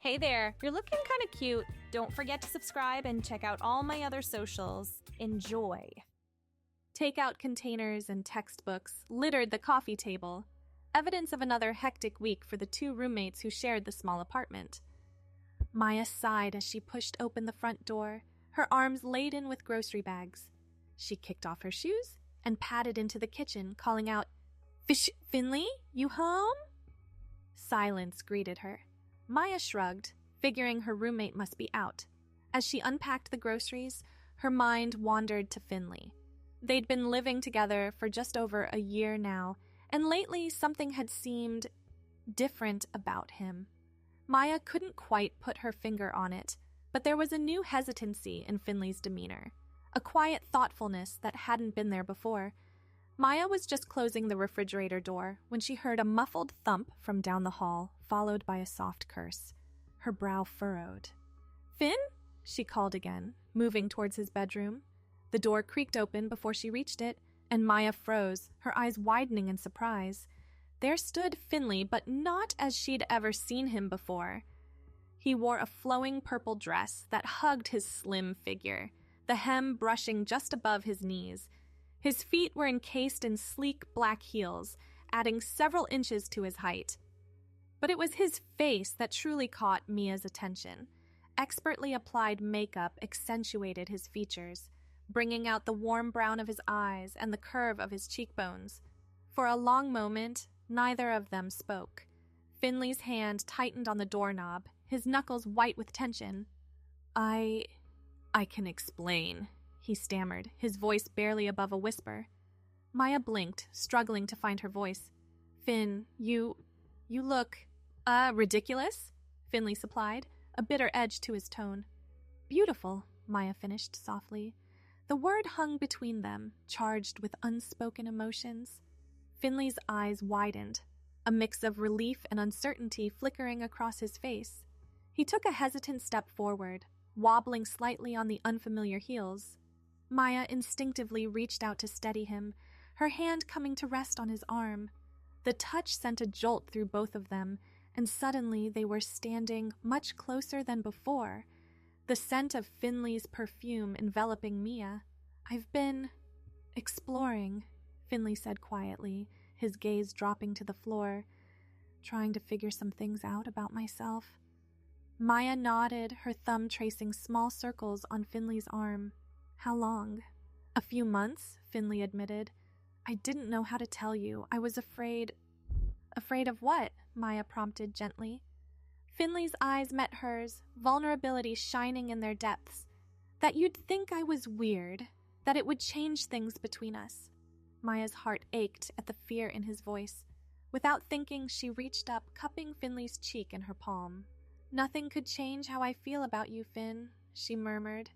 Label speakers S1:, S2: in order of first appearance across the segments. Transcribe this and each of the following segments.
S1: Hey there, you're looking kind of cute. Don't forget to subscribe and check out all my other socials. Enjoy. Takeout containers and textbooks littered the coffee table, evidence of another hectic week for the two roommates who shared the small apartment. Maya sighed as she pushed open the front door, her arms laden with grocery bags. She kicked off her shoes and padded into the kitchen, calling out, Finley, you home?" Silence greeted her. Maya shrugged, figuring her roommate must be out. As she unpacked the groceries, her mind wandered to Finley. They'd been living together for just over a year now, and lately something had seemed different about him. Maya couldn't quite put her finger on it, but there was a new hesitancy in Finley's demeanor, a quiet thoughtfulness that hadn't been there before. Maya was just closing the refrigerator door when she heard a muffled thump from down the hall, followed by a soft curse. Her brow furrowed. "Finn?" she called again, moving towards his bedroom. The door creaked open before she reached it, and Maya froze, her eyes widening in surprise. There stood Finley, but not as she'd ever seen him before. He wore a flowing purple dress that hugged his slim figure, the hem brushing just above his knees. His feet were encased in sleek black heels, adding several inches to his height. But it was his face that truly caught Mia's attention. Expertly applied makeup accentuated his features, bringing out the warm brown of his eyes and the curve of his cheekbones. For a long moment, neither of them spoke. Finley's hand tightened on the doorknob, his knuckles white with tension. I can explain," he stammered, his voice barely above a whisper. Maya blinked, struggling to find her voice. "Finn, you look, ridiculous," Finley supplied, a bitter edge to his tone. "Beautiful," Maya finished softly. The word hung between them, charged with unspoken emotions. Finley's eyes widened, a mix of relief and uncertainty flickering across his face. He took a hesitant step forward, wobbling slightly on the unfamiliar heels. Maya instinctively reached out to steady him, her hand coming to rest on his arm. The touch sent a jolt through both of them, and suddenly they were standing much closer than before, the scent of Finley's perfume enveloping Mia. "I've been exploring," Finley said quietly, his gaze dropping to the floor, "trying to figure some things out about myself." Maya nodded, her thumb tracing small circles on Finley's arm. "How long?" "A few months," Finley admitted. "I didn't know how to tell you. I was afraid." "Afraid of what?" Maya prompted gently. Finley's eyes met hers, vulnerability shining in their depths. "That you'd think I was weird, that it would change things between us." Maya's heart ached at the fear in his voice. Without thinking, she reached up, cupping Finley's cheek in her palm. "Nothing could change how I feel about you, Finn," she murmured.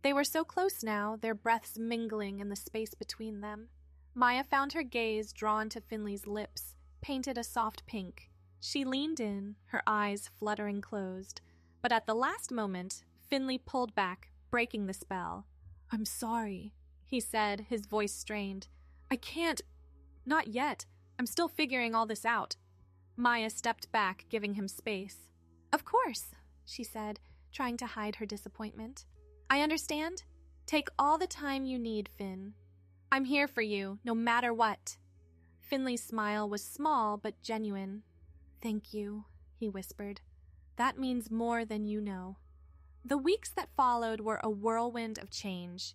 S1: They were so close now, their breaths mingling in the space between them. Maya found her gaze drawn to Finley's lips, painted a soft pink. She leaned in, her eyes fluttering closed. But at the last moment, Finley pulled back, breaking the spell. "I'm sorry," he said, his voice strained. "I can't. Not yet. I'm still figuring all this out." Maya stepped back, giving him space. "Of course," she said, trying to hide her disappointment. "I understand. Take all the time you need, Finn. I'm here for you, no matter what." Finley's smile was small but genuine. "Thank you," he whispered. "That means more than you know." The weeks that followed were a whirlwind of change.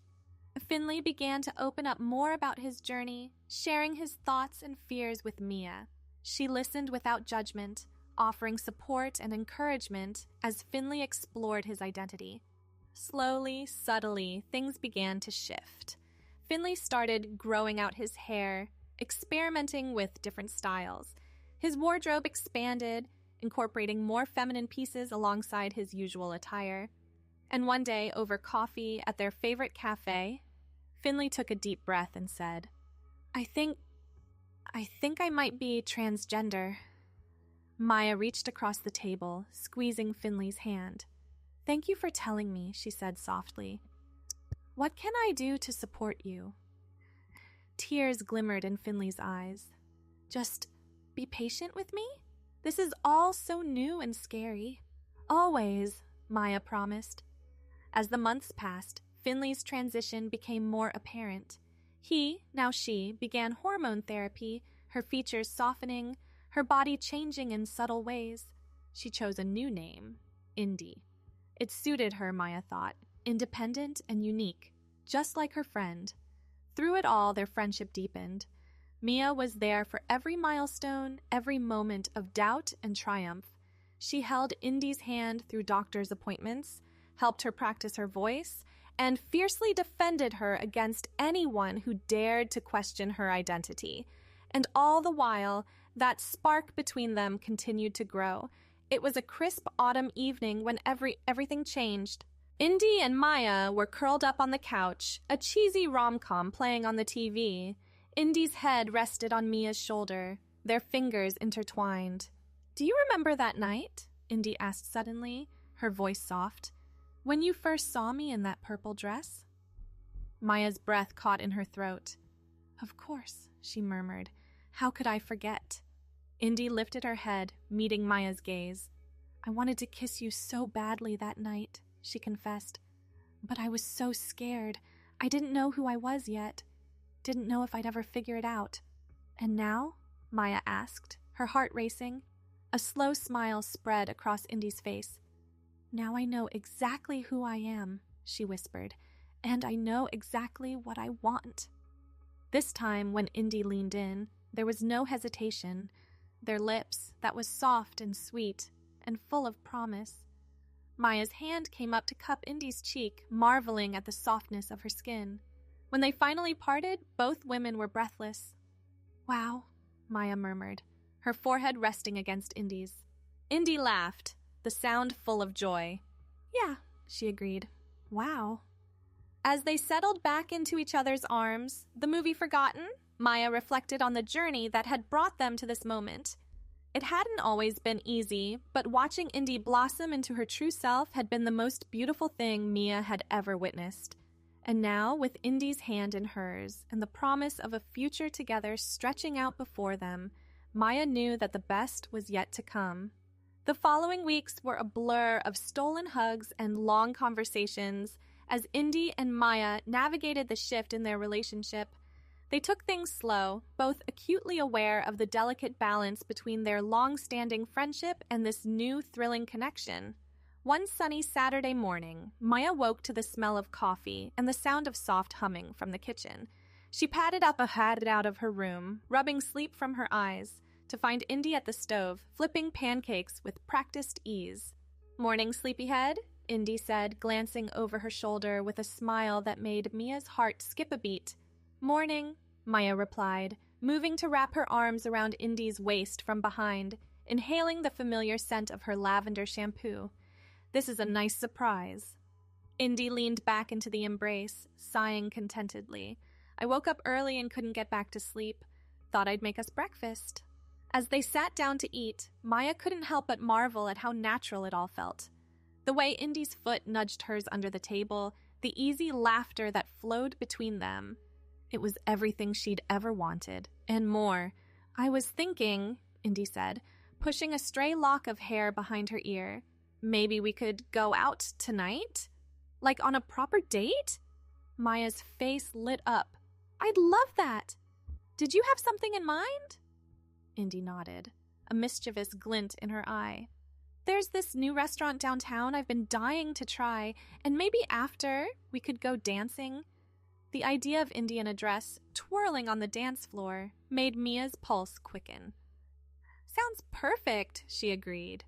S1: Finley began to open up more about his journey, sharing his thoughts and fears with Mia. She listened without judgment, offering support and encouragement as Finley explored his identity. Slowly, subtly, things began to shift. Finley started growing out his hair, experimenting with different styles. His wardrobe expanded, incorporating more feminine pieces alongside his usual attire. And one day, over coffee at their favorite cafe, Finley took a deep breath and said, I think I might be transgender." Maya reached across the table, squeezing Finley's hand. "Thank you for telling me," she said softly. "What can I do to support you?" Tears glimmered in Finley's eyes. "Just be patient with me? This is all so new and scary. Always, Maya promised. As the months passed, Finley's transition became more apparent. He, now she, began hormone therapy, her features softening, her body changing in subtle ways. She chose a new name, Indy. It suited her, Maya thought, independent and unique, just like her friend. Through it all, their friendship deepened. Mia was there for every milestone, every moment of doubt and triumph. She held Indy's hand through doctor's appointments, helped her practice her voice, and fiercely defended her against anyone who dared to question her identity. And all the while, that spark between them continued to grow. It was a crisp autumn evening when everything changed. Indy and Maya were curled up on the couch, a cheesy rom-com playing on the TV. Indy's head rested on Mia's shoulder, their fingers intertwined. "Do you remember that night?" Indy asked suddenly, her voice soft. "When you first saw me in that purple dress?" Maya's breath caught in her throat. "Of course," she murmured. "How could I forget?" Indy lifted her head, meeting Maya's gaze. "I wanted to kiss you so badly that night," she confessed. "But I was so scared. I didn't know who I was yet. Didn't know if I'd ever figure it out." "And now?" Maya asked, her heart racing. A slow smile spread across Indy's face. "Now I know exactly who I am," she whispered, "and I know exactly what I want." This time, when Indy leaned in, there was no hesitation. Their lips, that was soft and sweet and full of promise. Maya's hand came up to cup Indy's cheek, marveling at the softness of her skin. When they finally parted, both women were breathless. "Wow," Maya murmured, her forehead resting against Indy's. Indy laughed, the sound full of joy. "Yeah," she agreed. "Wow." As they settled back into each other's arms, the movie forgotten, Maya reflected on the journey that had brought them to this moment. It hadn't always been easy, but watching Indy blossom into her true self had been the most beautiful thing Mia had ever witnessed. And now, with Indy's hand in hers, and the promise of a future together stretching out before them, Maya knew that the best was yet to come. The following weeks were a blur of stolen hugs and long conversations as Indy and Maya navigated the shift in their relationship. They took things slow, both acutely aware of the delicate balance between their long-standing friendship and this new thrilling connection. One sunny Saturday morning, Maya woke to the smell of coffee and the sound of soft humming from the kitchen. She padded up ahead out of her room, rubbing sleep from her eyes, to find Indy at the stove, flipping pancakes with practiced ease. "Morning, sleepyhead," Indy said, glancing over her shoulder with a smile that made Mia's heart skip a beat. "Morning," Maya replied, moving to wrap her arms around Indy's waist from behind, inhaling the familiar scent of her lavender shampoo. "This is a nice surprise." Indy leaned back into the embrace, sighing contentedly. "I woke up early and couldn't get back to sleep. Thought I'd make us breakfast." As they sat down to eat, Maya couldn't help but marvel at how natural it all felt. The way Indy's foot nudged hers under the table, the easy laughter that flowed between them. It was everything she'd ever wanted, and more. "I was thinking," Indy said, pushing a stray lock of hair behind her ear, "maybe we could go out tonight? Like on a proper date?" Maya's face lit up. "I'd love that. Did you have something in mind?" Indy nodded, a mischievous glint in her eye. "There's this new restaurant downtown I've been dying to try, and maybe after we could go dancing." The idea of Indy in a dress, twirling on the dance floor, made Mia's pulse quicken. "Sounds perfect," she agreed.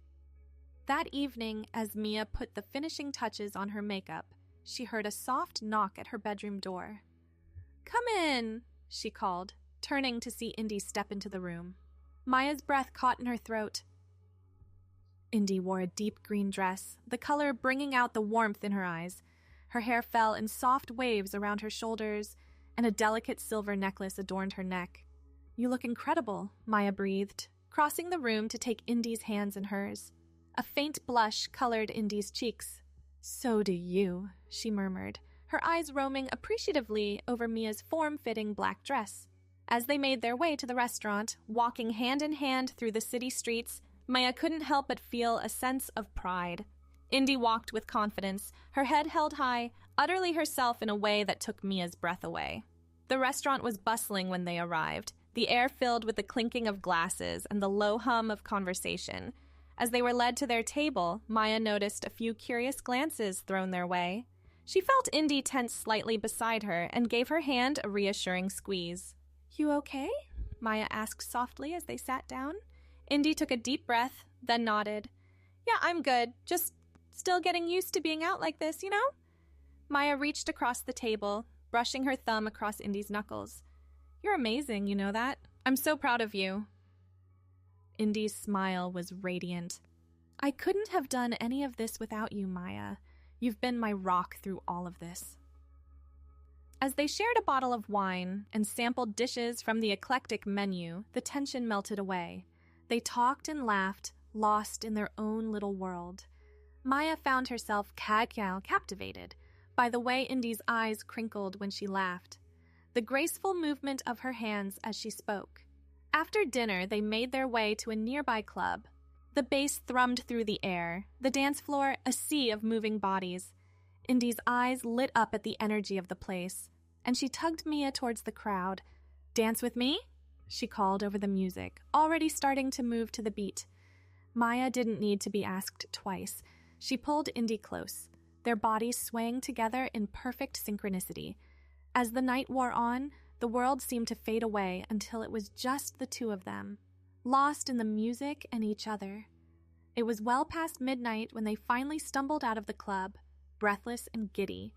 S1: That evening, as Mia put the finishing touches on her makeup, she heard a soft knock at her bedroom door. "Come in," she called, turning to see Indy step into the room. Maya's breath caught in her throat. Indy wore a deep green dress, the color bringing out the warmth in her eyes. Her hair fell in soft waves around her shoulders, and a delicate silver necklace adorned her neck. "You look incredible," Maya breathed, crossing the room to take Indy's hands in hers. A faint blush colored Indy's cheeks. "So do you," she murmured, her eyes roaming appreciatively over Mia's form-fitting black dress. As they made their way to the restaurant, walking hand in hand through the city streets, Maya couldn't help but feel a sense of pride. Indy walked with confidence, her head held high, utterly herself in a way that took Mia's breath away. The restaurant was bustling when they arrived, the air filled with the clinking of glasses and the low hum of conversation. As they were led to their table, Maya noticed a few curious glances thrown their way. She felt Indy tense slightly beside her and gave her hand a reassuring squeeze. "You okay?" Maya asked softly as they sat down. Indy took a deep breath, then nodded. "Yeah, I'm good. Just still getting used to being out like this, you know?" Maya reached across the table, brushing her thumb across Indy's knuckles. "You're amazing, you know that? I'm so proud of you." Indy's smile was radiant. "I couldn't have done any of this without you, Maya. You've been my rock through all of this." As they shared a bottle of wine and sampled dishes from the eclectic menu, the tension melted away. They talked and laughed, lost in their own little world. Maya found herself captivated by the way Indy's eyes crinkled when she laughed, the graceful movement of her hands as she spoke. After dinner, they made their way to a nearby club. The bass thrummed through the air, the dance floor a sea of moving bodies. Indy's eyes lit up at the energy of the place, and she tugged Mia towards the crowd. "Dance with me?" she called over the music, already starting to move to the beat. Maya didn't need to be asked twice. She pulled Indy close, their bodies swaying together in perfect synchronicity. As the night wore on, the world seemed to fade away until it was just the two of them, lost in the music and each other. It was well past midnight when they finally stumbled out of the club, breathless and giddy.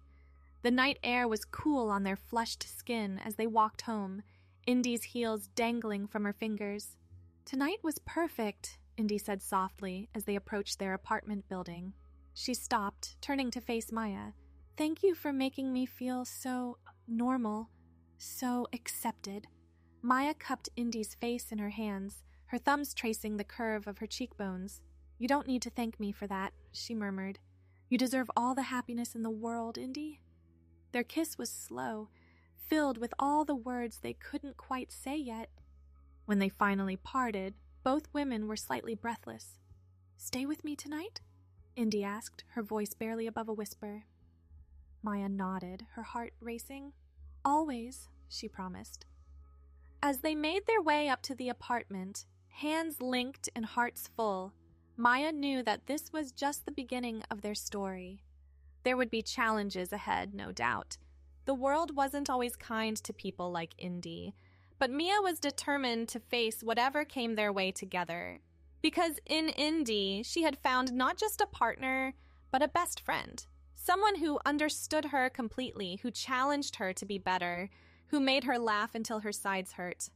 S1: The night air was cool on their flushed skin as they walked home, Indy's heels dangling from her fingers. "Tonight was perfect," Indy said softly as they approached their apartment building. She stopped, turning to face Maya. "Thank you for making me feel so normal, so accepted." Maya cupped Indy's face in her hands, her thumbs tracing the curve of her cheekbones. "You don't need to thank me for that," she murmured. "You deserve all the happiness in the world, Indy." Their kiss was slow, filled with all the words they couldn't quite say yet. When they finally parted, both women were slightly breathless. "Stay with me tonight?" Indy asked, her voice barely above a whisper. Maya nodded, her heart racing. "Always," she promised. As they made their way up to the apartment, hands linked and hearts full, Maya knew that this was just the beginning of their story. There would be challenges ahead, no doubt. The world wasn't always kind to people like Indy, but Mia was determined to face whatever came their way together. Because in Indy, she had found not just a partner, but a best friend. Someone who understood her completely, who challenged her to be better, who made her laugh until her sides hurt.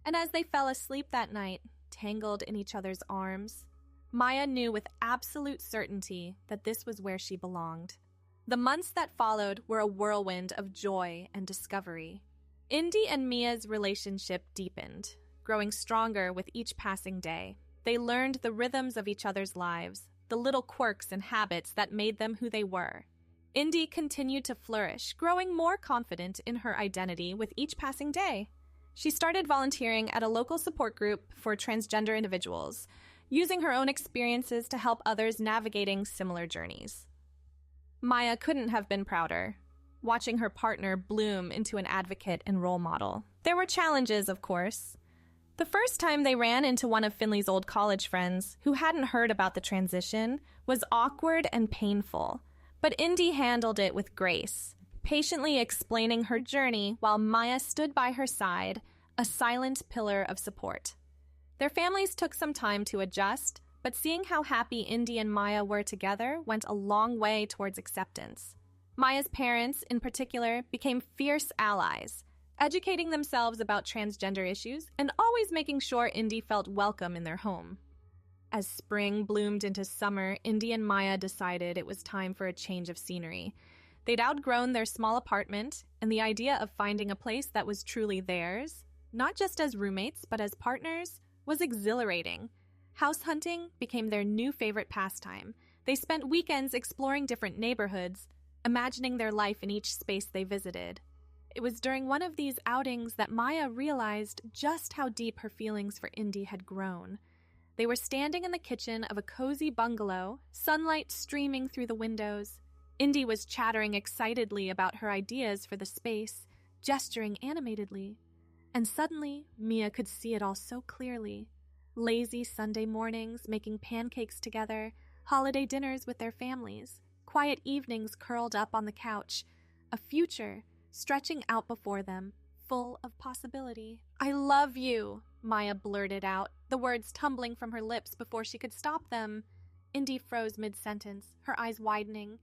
S1: And as they fell asleep that night, tangled in each other's arms, Maya knew with absolute certainty that this was where she belonged. The months that followed were a whirlwind of joy and discovery. Indy and Mia's relationship deepened, growing stronger with each passing day. They learned the rhythms of each other's lives, the little quirks and habits that made them who they were. Indy continued to flourish, growing more confident in her identity with each passing day. She started volunteering at a local support group for transgender individuals, using her own experiences to help others navigating similar journeys. Maya couldn't have been prouder, watching her partner bloom into an advocate and role model. There were challenges, of course. The first time they ran into one of Finley's old college friends, who hadn't heard about the transition, was awkward and painful. But Indy handled it with grace, patiently explaining her journey while Maya stood by her side, a silent pillar of support. Their families took some time to adjust, but seeing how happy Indy and Maya were together went a long way towards acceptance. Maya's parents, in particular, became fierce allies, educating themselves about transgender issues and always making Indy Indy felt welcome in their home. As spring bloomed into summer, Indy and Maya decided it was time for a change of scenery. They'd outgrown their small apartment, and the idea of finding a place that was truly theirs, not just as roommates but as partners, was exhilarating. House hunting became their new favorite pastime. They spent weekends exploring different neighborhoods, imagining their life in each space they visited. It was during one of these outings that Maya realized just how deep her feelings for Indy had grown. They were standing in the kitchen of a cozy bungalow, sunlight streaming through the windows. Indy was chattering excitedly about her ideas for the space, gesturing animatedly. And suddenly, Mia could see it all so clearly. Lazy Sunday mornings, making pancakes together, holiday dinners with their families, quiet evenings curled up on the couch, a future stretching out before them, full of possibility. "I love you," Maya blurted out, the words tumbling from her lips before she could stop them. Indy froze mid-sentence, her eyes widening.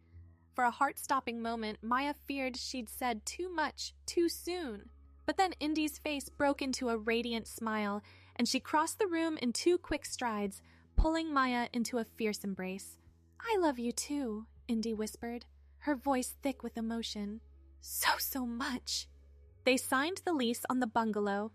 S1: For a heart-stopping moment, Maya feared she'd said too much, too soon. But then Indy's face broke into a radiant smile, and she crossed the room in 2 quick strides, pulling Maya into a fierce embrace. "I love you too," Indy whispered, her voice thick with emotion. So much." They signed the lease on the bungalow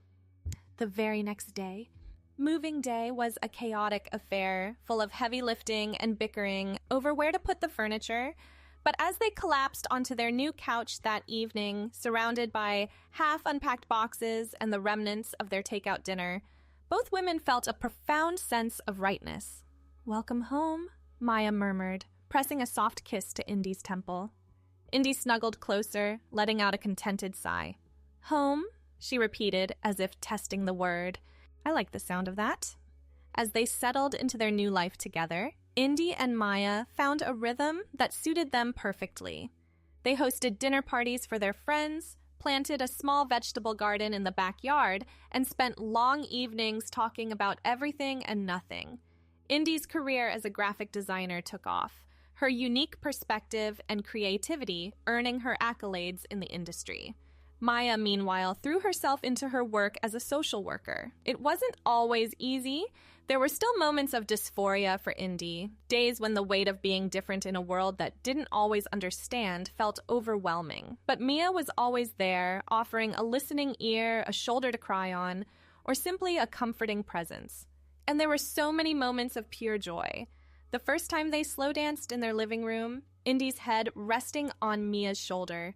S1: the very next day. Moving day was a chaotic affair, full of heavy lifting and bickering over where to put the furniture. But as they collapsed onto their new couch that evening, surrounded by half-unpacked boxes and the remnants of their takeout dinner, both women felt a profound sense of rightness. "Welcome home," Maya murmured, pressing a soft kiss to Indy's temple. Indy snuggled closer, letting out a contented sigh. "Home," she repeated, as if testing the word. I like the sound of that. As they settled into their new life together, Indy and Maya found a rhythm that suited them perfectly. They hosted dinner parties for their friends, planted a small vegetable garden in the backyard, and spent long evenings talking about everything and nothing. Indy's career as a graphic designer took off, her unique perspective and creativity earning her accolades in the industry. Maya, meanwhile, threw herself into her work as a social worker. It wasn't always easy. There were still moments of dysphoria for Indy, days when the weight of being different in a world that didn't always understand felt overwhelming. But Mia was always there, offering a listening ear, a shoulder to cry on, or simply a comforting presence. And there were so many moments of pure joy. The first time they slow danced in their living room, Indy's head resting on Mia's shoulder.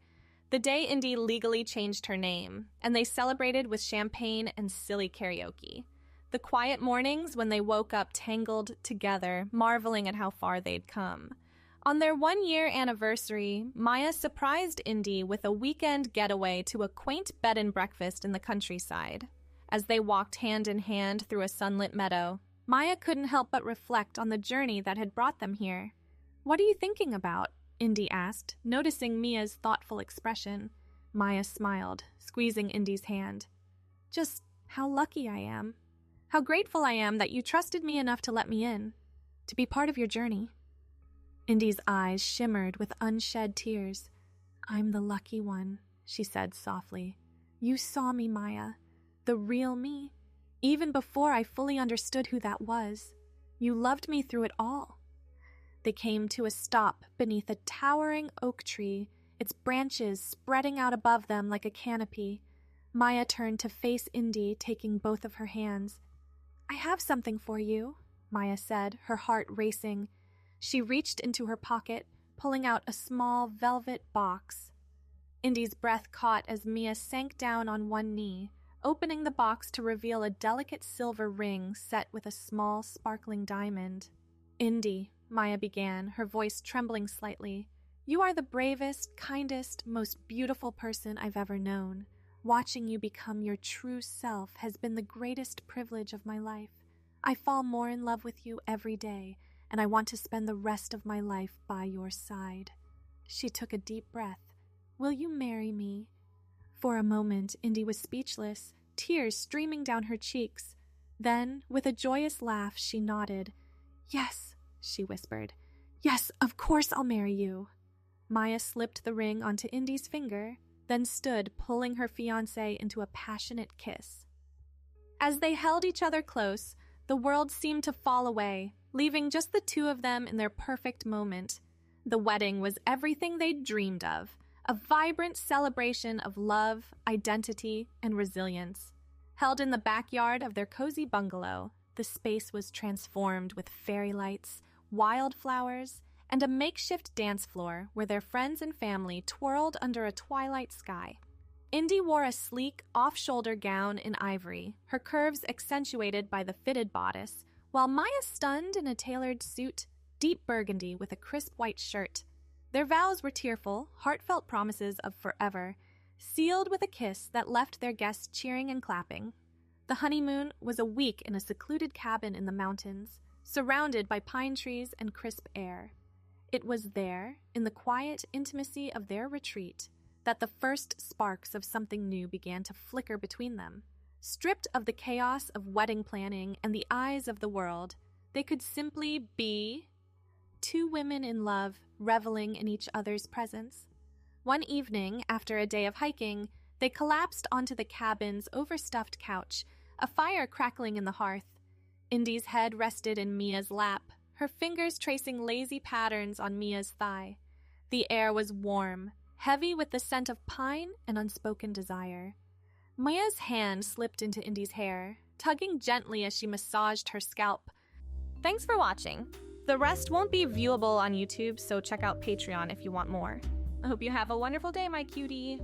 S1: The day Indy legally changed her name, and they celebrated with champagne and silly karaoke. The quiet mornings when they woke up tangled together, marveling at how far they'd come. On their 1-year anniversary, Maya surprised Indy with a weekend getaway to a quaint bed and breakfast in the countryside. As they walked hand in hand through a sunlit meadow, Maya couldn't help but reflect on the journey that had brought them here. "What are you thinking about?" Indy asked, noticing Mia's thoughtful expression. Maya smiled, squeezing Indy's hand. "Just how lucky I am. How grateful I am that you trusted me enough to let me in, to be part of your journey." Indy's eyes shimmered with unshed tears. "I'm the lucky one," she said softly. "You saw me, Maya, the real me, even before I fully understood who that was. You loved me through it all." They came to a stop beneath a towering oak tree, its branches spreading out above them like a canopy. Maya turned to face Indy, taking both of her hands. "I have something for you," Maya said, her heart racing. She reached into her pocket, pulling out a small velvet box. Indy's breath caught as Mia sank down on one knee, opening the box to reveal a delicate silver ring set with a small, sparkling diamond. "Indy," Maya began, her voice trembling slightly, "you are the bravest, kindest, most beautiful person I've ever known. Watching you become your true self has been the greatest privilege of my life. I fall more in love with you every day, and I want to spend the rest of my life by your side." She took a deep breath. "Will you marry me?" For a moment, Indy was speechless, tears streaming down her cheeks. Then, with a joyous laugh, she nodded. "Yes," she whispered. "Yes, of course I'll marry you." Maya slipped the ring onto Indy's finger, then stood, pulling her fiancé into a passionate kiss. As they held each other close, the world seemed to fall away, leaving just the two of them in their perfect moment. The wedding was everything they'd dreamed of, a vibrant celebration of love, identity, and resilience. Held in the backyard of their cozy bungalow, the space was transformed with fairy lights, wildflowers, and a makeshift dance floor where their friends and family twirled under a twilight sky. Indy wore a sleek, off-shoulder gown in ivory, her curves accentuated by the fitted bodice, while Maya stunned in a tailored suit, deep burgundy with a crisp white shirt. Their vows were tearful, heartfelt promises of forever, sealed with a kiss that left their guests cheering and clapping. The honeymoon was a week in a secluded cabin in the mountains, surrounded by pine trees and crisp air. It was there, in the quiet intimacy of their retreat, that the first sparks of something new began to flicker between them. Stripped of the chaos of wedding planning and the eyes of the world, they could simply be two women in love, reveling in each other's presence. One evening, after a day of hiking, they collapsed onto the cabin's overstuffed couch, a fire crackling in the hearth. Indy's head rested in Mia's lap, her fingers tracing lazy patterns on Mia's thigh. The air was warm, heavy with the scent of pine and unspoken desire. Mia's hand slipped into Indy's hair, tugging gently as she massaged her scalp. Thanks for watching. The rest won't be viewable on YouTube, so check out Patreon if you want more. I hope you have a wonderful day, my cutie.